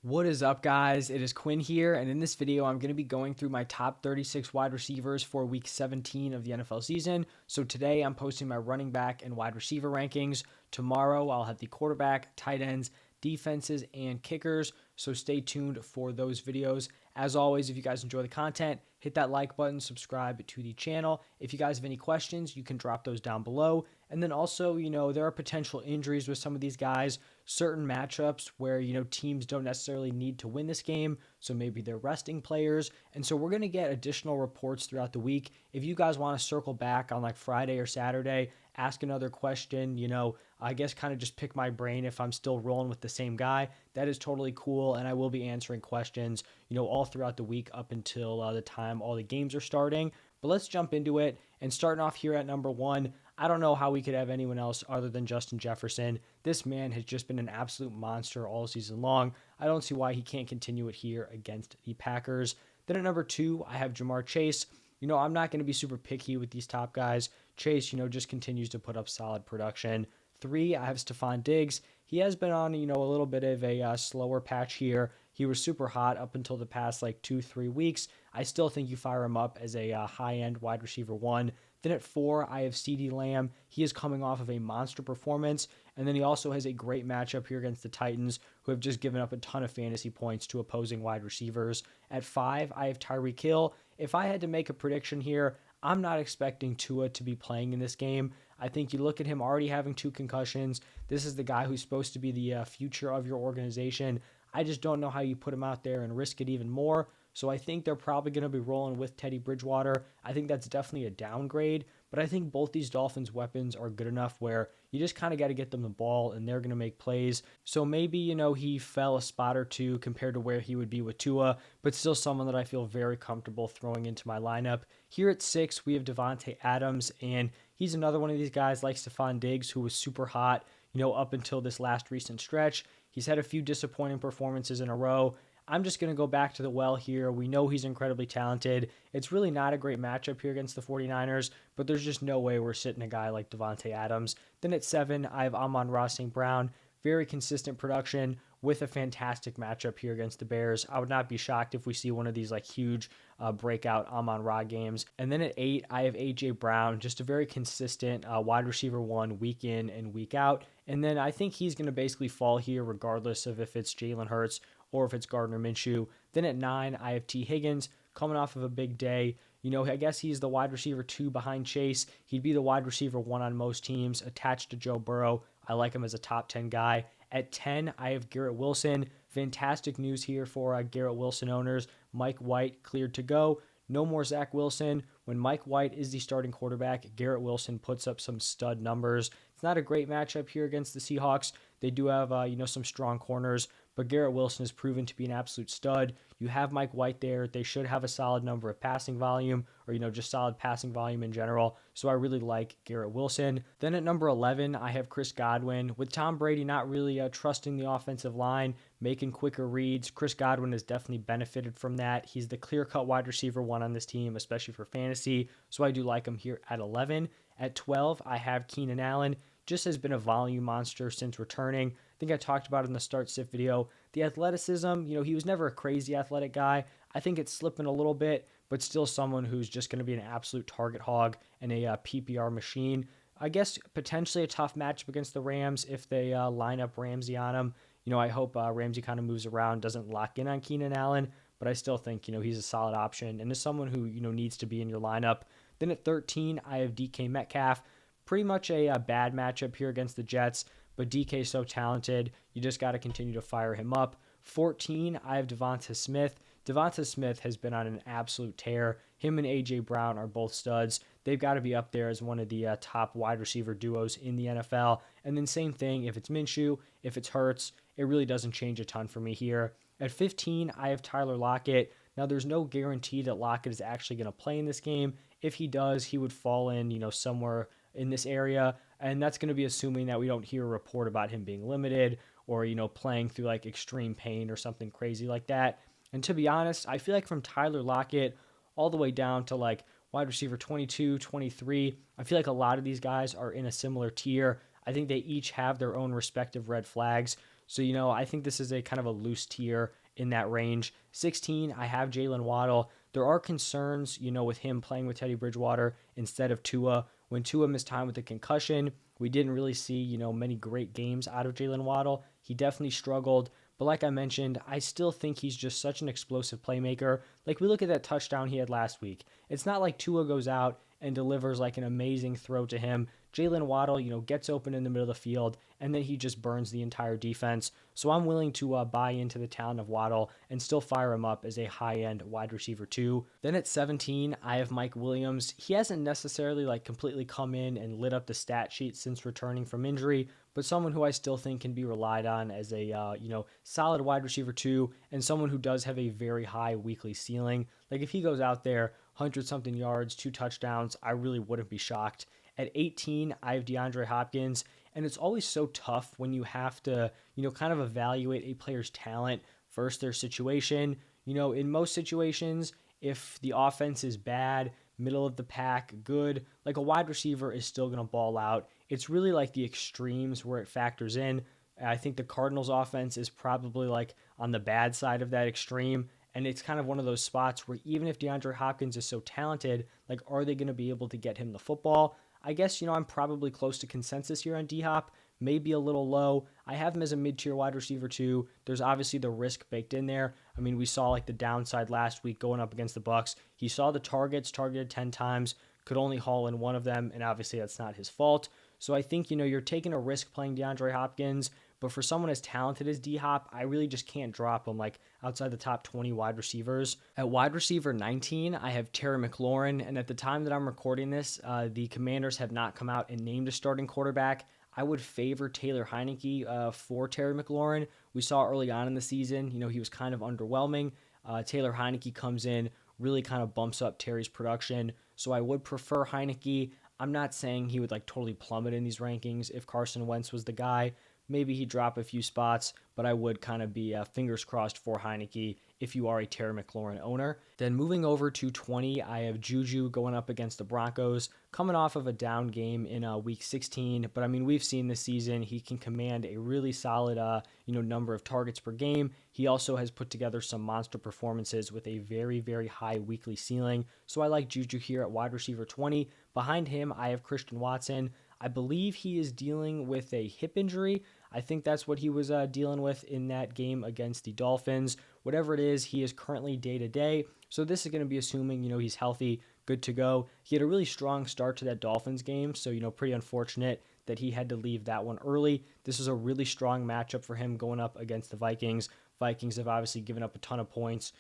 What is up, guys? It is Quinn here, and in this video, I'm going to be going through my top 36 wide receivers for week 17 of the NFL season. So today, I'm posting my running back and wide receiver rankings. Tomorrow, I'll have the quarterback, tight ends, defenses, and kickers. So stay tuned for those videos. As always, if you guys enjoy the content, hit that like button, subscribe to the channel. If you guys have any questions, you can drop those down below. And then also, there are potential injuries with some of these guys, certain matchups where, teams don't necessarily need to win this game. So maybe they're resting players. And so we're going to get additional reports throughout the week. If you guys want to circle back on like Friday or Saturday, ask another question, I guess kind of just pick my brain if I'm still rolling with the same guy. That is totally cool. And I will be answering questions, all throughout the week up until the time all the games are starting. But let's jump into it. And starting off here at number 1, I don't know how we could have anyone else other than Justin Jefferson. This man has just been an absolute monster all season long. I don't see why he can't continue it here against the Packers. Then at number 2, I have Jamar Chase. I'm not going to be super picky with these top guys. Chase, just continues to put up solid production. 3, I have Stephon Diggs. He has been on, a little bit of a slower patch here. He was super hot up until the past 2-3 weeks. I still think you fire him up as a high-end wide receiver 1. Then at 4, I have CeeDee Lamb. He is coming off of a monster performance. And then he also has a great matchup here against the Titans, who have just given up a ton of fantasy points to opposing wide receivers. At 5, I have Tyreek Hill. If I had to make a prediction here, I'm not expecting Tua to be playing in this game. I think you look at him already having 2 concussions. This is the guy who's supposed to be the future of your organization. I just don't know how you put him out there and risk it even more. So I think they're probably going to be rolling with Teddy Bridgewater. I think that's definitely a downgrade, but I think both these Dolphins weapons are good enough where you just kind of got to get them the ball and they're going to make plays. So maybe, he fell a spot or 2 compared to where he would be with Tua, but still someone that I feel very comfortable throwing into my lineup. Here at 6, we have Devontae Adams, and he's another one of these guys like Stephon Diggs who was super hot, up until this last recent stretch. He's had a few disappointing performances in a row. I'm just going to go back to the well here. We know he's incredibly talented. It's really not a great matchup here against the 49ers, but there's just no way we're sitting a guy like Devontae Adams. Then at 7, I have Amon-Ra St. Brown. Very consistent production with a fantastic matchup here against the Bears. I would not be shocked if we see one of these huge breakout Amon-Ra games. And then at 8, I have A.J. Brown, just a very consistent wide receiver 1 week in and week out. And then I think he's going to basically fall here regardless of if it's Jalen Hurts or if it's Gardner Minshew. Then at 9, I have T. Higgins coming off of a big day. I guess he's the wide receiver 2 behind Chase. He'd be the wide receiver 1 on most teams, attached to Joe Burrow. I like him as a top 10 guy. At 10, I have Garrett Wilson. Fantastic news here for Garrett Wilson owners. Mike White cleared to go. No more Zach Wilson. When Mike White is the starting quarterback, Garrett Wilson puts up some stud numbers. It's not a great matchup here against the Seahawks. They do have, some strong corners, but Garrett Wilson has proven to be an absolute stud. You have Mike White there. They should have a solid number of passing volume or, just solid passing volume in general. So I really like Garrett Wilson. Then at number 11, I have Chris Godwin. With Tom Brady not really trusting the offensive line, making quicker reads, Chris Godwin has definitely benefited from that. He's the clear-cut wide receiver 1 on this team, especially for fantasy. So I do like him here at 11. At 12, I have Keenan Allen. Just has been a volume monster since returning. I think I talked about it in the start sit video. The athleticism, he was never a crazy athletic guy. I think it's slipping a little bit, but still someone who's just going to be an absolute target hog and a PPR machine. I guess potentially a tough matchup against the Rams if they line up Ramsey on him. I hope Ramsey kind of moves around, doesn't lock in on Keenan Allen, but I still think, he's a solid option and is someone who, needs to be in your lineup. Then at 13, I have DK Metcalf. Pretty much a bad matchup here against the Jets, but DK is so talented, you just got to continue to fire him up. 14, I have Devonta Smith. Devonta Smith has been on an absolute tear. Him and A.J. Brown are both studs. They've got to be up there as one of the top wide receiver duos in the NFL. And then same thing, if it's Minshew, if it's Hurts, it really doesn't change a ton for me here. At 15, I have Tyler Lockett. Now, there's no guarantee that Lockett is actually going to play in this game. If he does, he would fall in, somewhere in this area, and that's going to be assuming that we don't hear a report about him being limited or, playing through extreme pain or something crazy like that. And to be honest, I feel like from Tyler Lockett all the way down to wide receiver 22, 23, I feel like a lot of these guys are in a similar tier. I think they each have their own respective red flags. So, I think this is a kind of a loose tier in that range. 16, I have Jalen Waddle. There are concerns, with him playing with Teddy Bridgewater instead of Tua. When Tua missed time with a concussion, we didn't really see, many great games out of Jalen Waddle. He definitely struggled. But like I mentioned, I still think he's just such an explosive playmaker. Like we look at that touchdown he had last week. It's not like Tua goes out and delivers like an amazing throw to him. Jalen Waddle, gets open in the middle of the field, and then he just burns the entire defense. So I'm willing to buy into the talent of Waddle and still fire him up as a high-end wide receiver too. Then at 17, I have Mike Williams. He hasn't necessarily like completely come in and lit up the stat sheet since returning from injury, but someone who I still think can be relied on as a solid wide receiver too, and someone who does have a very high weekly ceiling. Like if he goes out there 100 something yards, 2 touchdowns, I really wouldn't be shocked. At 18, I have DeAndre Hopkins, and it's always so tough when you have to, kind of evaluate a player's talent versus their situation. In most situations, if the offense is bad, middle of the pack, good, like a wide receiver is still going to ball out. It's really like the extremes where it factors in. I think the Cardinals offense is probably like on the bad side of that extreme. And it's kind of one of those spots where even if DeAndre Hopkins is so talented, like, are they going to be able to get him the football? I guess, I'm probably close to consensus here on D-Hop, maybe a little low. I have him as a mid-tier wide receiver too. There's obviously the risk baked in there. I mean, we saw like the downside last week going up against the Bucks. He saw the targets, targeted 10 times, could only haul in one of them, and obviously that's not his fault. So I think, you're taking a risk playing DeAndre Hopkins, but for someone as talented as D-Hop, I really just can't drop him like outside the top 20 wide receivers. At wide receiver 19, I have Terry McLaurin, and at the time that I'm recording this, the Commanders have not come out and named a starting quarterback. I would favor Taylor Heineke for Terry McLaurin. We saw early on in the season, he was kind of underwhelming. Taylor Heineke comes in, really kind of bumps up Terry's production. So I would prefer Heineke. I'm not saying he would like totally plummet in these rankings if Carson Wentz was the guy. Maybe he'd drop a few spots, but I would kind of be fingers crossed for Heineke if you are a Terry McLaurin owner. Then moving over to 20, I have Juju going up against the Broncos, coming off of a down game in week 16. But I mean, we've seen this season he can command a really solid, number of targets per game. He also has put together some monster performances with a very, very high weekly ceiling. So I like Juju here at wide receiver 20. Behind him, I have Christian Watson. I believe he is dealing with a hip injury. I think that's what he was dealing with in that game against the Dolphins. Whatever it is, he is currently day-to-day. So this is going to be assuming, he's healthy, good to go. He had a really strong start to that Dolphins game, so, pretty unfortunate that he had to leave that one early. This was a really strong matchup for him going up against the Vikings. Vikings have obviously given up a ton of points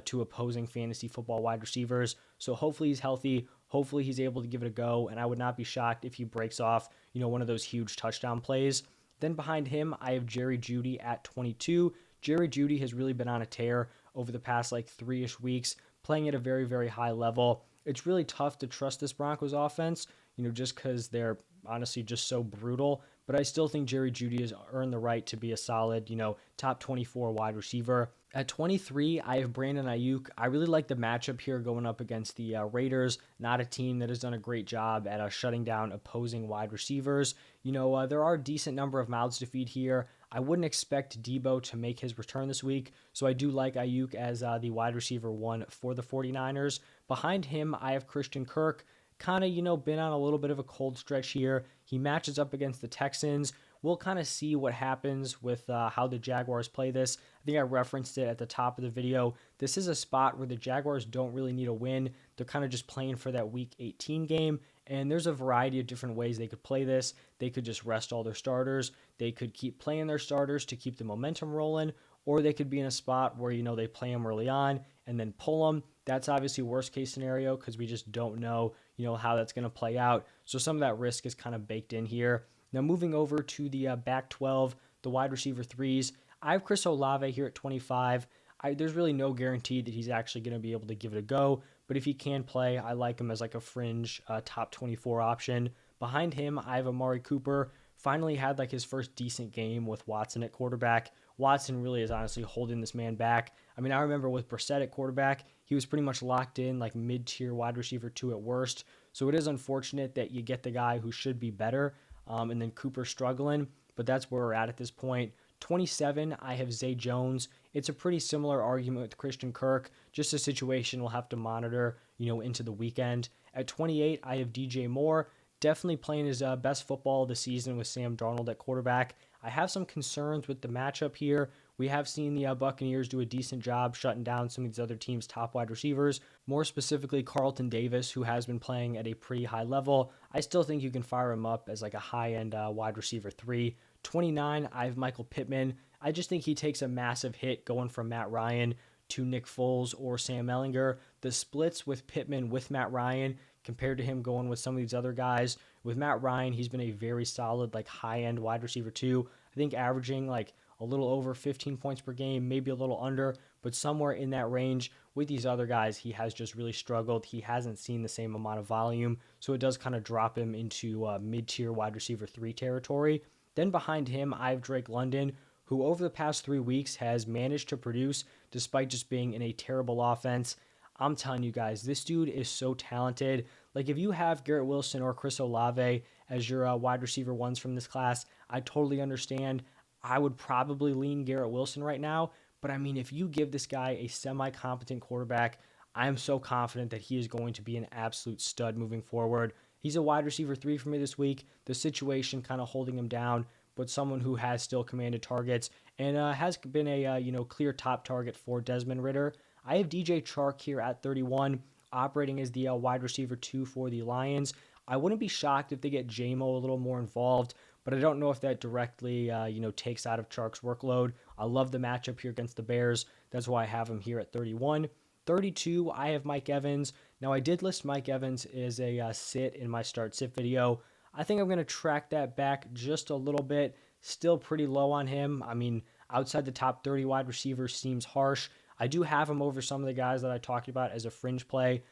to opposing fantasy football wide receivers. So hopefully he's healthy. Hopefully he's able to give it a go, and I would not be shocked if he breaks off, one of those huge touchdown plays. Then behind him, I have Jerry Jeudy at 22. Jerry Jeudy has really been on a tear over the past like 3-ish weeks, playing at a very, very high level. It's really tough to trust this Broncos offense, just because they're honestly just so brutal. But I still think Jerry Jeudy has earned the right to be a solid, top 24 wide receiver. At 23, I have Brandon Ayuk. I really like the matchup here going up against the Raiders, not a team that has done a great job at shutting down opposing wide receivers. There are a decent number of mouths to feed here. I wouldn't expect Debo to make his return this week, so I do like Ayuk as the wide receiver 1 for the 49ers. Behind him, I have Christian Kirk. Kind of, been on a little bit of a cold stretch here. He matches up against the Texans. We'll kind of see what happens with how the Jaguars play this. I think I referenced it at the top of the video. This is a spot where the Jaguars don't really need a win. They're kind of just playing for that Week 18 game, and there's a variety of different ways they could play this. They could just rest all their starters. They could keep playing their starters to keep the momentum rolling, or they could be in a spot where, they play them early on and then pull them. That's obviously worst case scenario because we just don't know, how that's going to play out. So some of that risk is kind of baked in here. Now moving over to the back 12, the wide receiver threes, I have Chris Olave here at 25. There's really no guarantee that he's actually going to be able to give it a go, but if he can play, I like him as like a fringe top 24 option. Behind him, I have Amari Cooper. Finally had like his first decent game with Watson at quarterback. Watson really is honestly holding this man back. I mean, I remember with Brissett at quarterback, he was pretty much locked in like mid-tier wide receiver 2 at worst. So it is unfortunate that you get the guy who should be better, and then Cooper struggling, but that's where we're at this point. 27, I have Zay Jones. It's a pretty similar argument with Christian Kirk, just a situation we'll have to monitor, into the weekend. At 28, I have DJ Moore, definitely playing his best football of the season with Sam Darnold at quarterback. I have some concerns with the matchup here. We have seen the Buccaneers do a decent job shutting down some of these other teams' top wide receivers, more specifically Carlton Davis, who has been playing at a pretty high level. I still think you can fire him up as like a high-end wide receiver 3. 29, I have Michael Pittman. I just think he takes a massive hit going from Matt Ryan to Nick Foles or Sam Ehlinger. The splits with Pittman with Matt Ryan compared to him going with some of these other guys. With Matt Ryan, he's been a very solid, like high-end wide receiver too. I think averaging like a little over 15 points per game, maybe a little under, but somewhere in that range. With these other guys, he has just really struggled. He hasn't seen the same amount of volume, so it does kind of drop him into mid-tier wide receiver 3 territory. Then behind him, I have Drake London, who over the past 3 weeks has managed to produce despite just being in a terrible offense. I'm telling you guys, this dude is so talented. Like, if you have Garrett Wilson or Chris Olave as your wide receiver ones from this class, I totally understand. I would probably lean Garrett Wilson right now. But I mean, if you give this guy a semi competent quarterback, I am so confident that he is going to be an absolute stud moving forward. He's a wide receiver 3 for me this week. The situation kind of holding him down, but someone who has still commanded targets and has been a clear top target for Desmond Ridder. I have DJ Chark here at 31, operating as the wide receiver 2 for the Lions. I wouldn't be shocked if they get JMO a little more involved, but I don't know if that directly takes out of Chark's workload. I love the matchup here against the Bears. That's why I have him here at 31. 32, I have Mike Evans. Now, I did list Mike Evans as a sit in my start sit video. I think I'm going to track that back just a little bit. Still pretty low on him. I mean, outside the top 30 wide receivers seems harsh. I do have him over some of the guys that I talked about as a fringe play.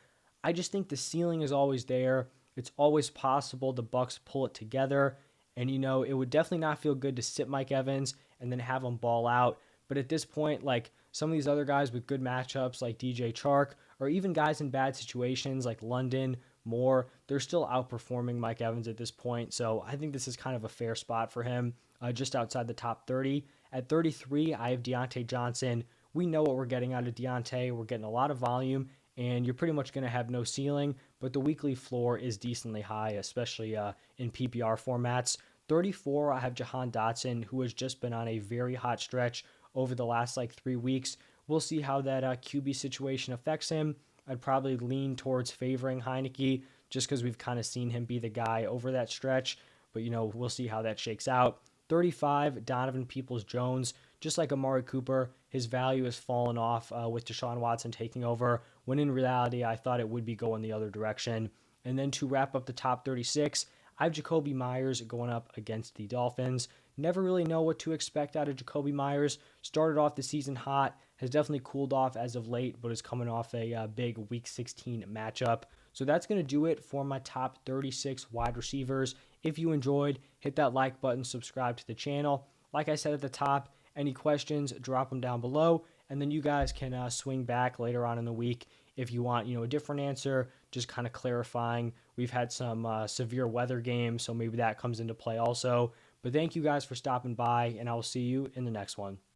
I just think the ceiling is always there. It's always possible the Bucs pull it together. And, it would definitely not feel good to sit Mike Evans and then have him ball out. But at this point, like some of these other guys with good matchups like DJ Chark, or even guys in bad situations like London, Moore, they're still outperforming Mike Evans at this point. So I think this is kind of a fair spot for him, just outside the top 30. At 33, I have Deontay Johnson. We know what we're getting out of Deontay. We're getting a lot of volume, and you're pretty much going to have no ceiling, but the weekly floor is decently high, especially in PPR formats. 34, I have Jahan Dotson, who has just been on a very hot stretch over the last 3 weeks. We'll see how that QB situation affects him. I'd probably lean towards favoring Heineke just because we've kind of seen him be the guy over that stretch. But, we'll see how that shakes out. 35, Donovan Peoples-Jones. Just like Amari Cooper, his value has fallen off with Deshaun Watson taking over, when in reality, I thought it would be going the other direction. And then to wrap up the top 36, I have Jacoby Myers going up against the Dolphins. Never really know what to expect out of Jacoby Myers. Started off the season hot, has definitely cooled off as of late, but is coming off a big Week 16 matchup. So that's going to do it for my top 36 wide receivers. If you enjoyed, hit that like button, subscribe to the channel. Like I said at the top, any questions, drop them down below, and then you guys can swing back later on in the week if you want, a different answer, just kind of clarifying. We've had some severe weather games, so maybe that comes into play also. But thank you guys for stopping by, and I will see you in the next one.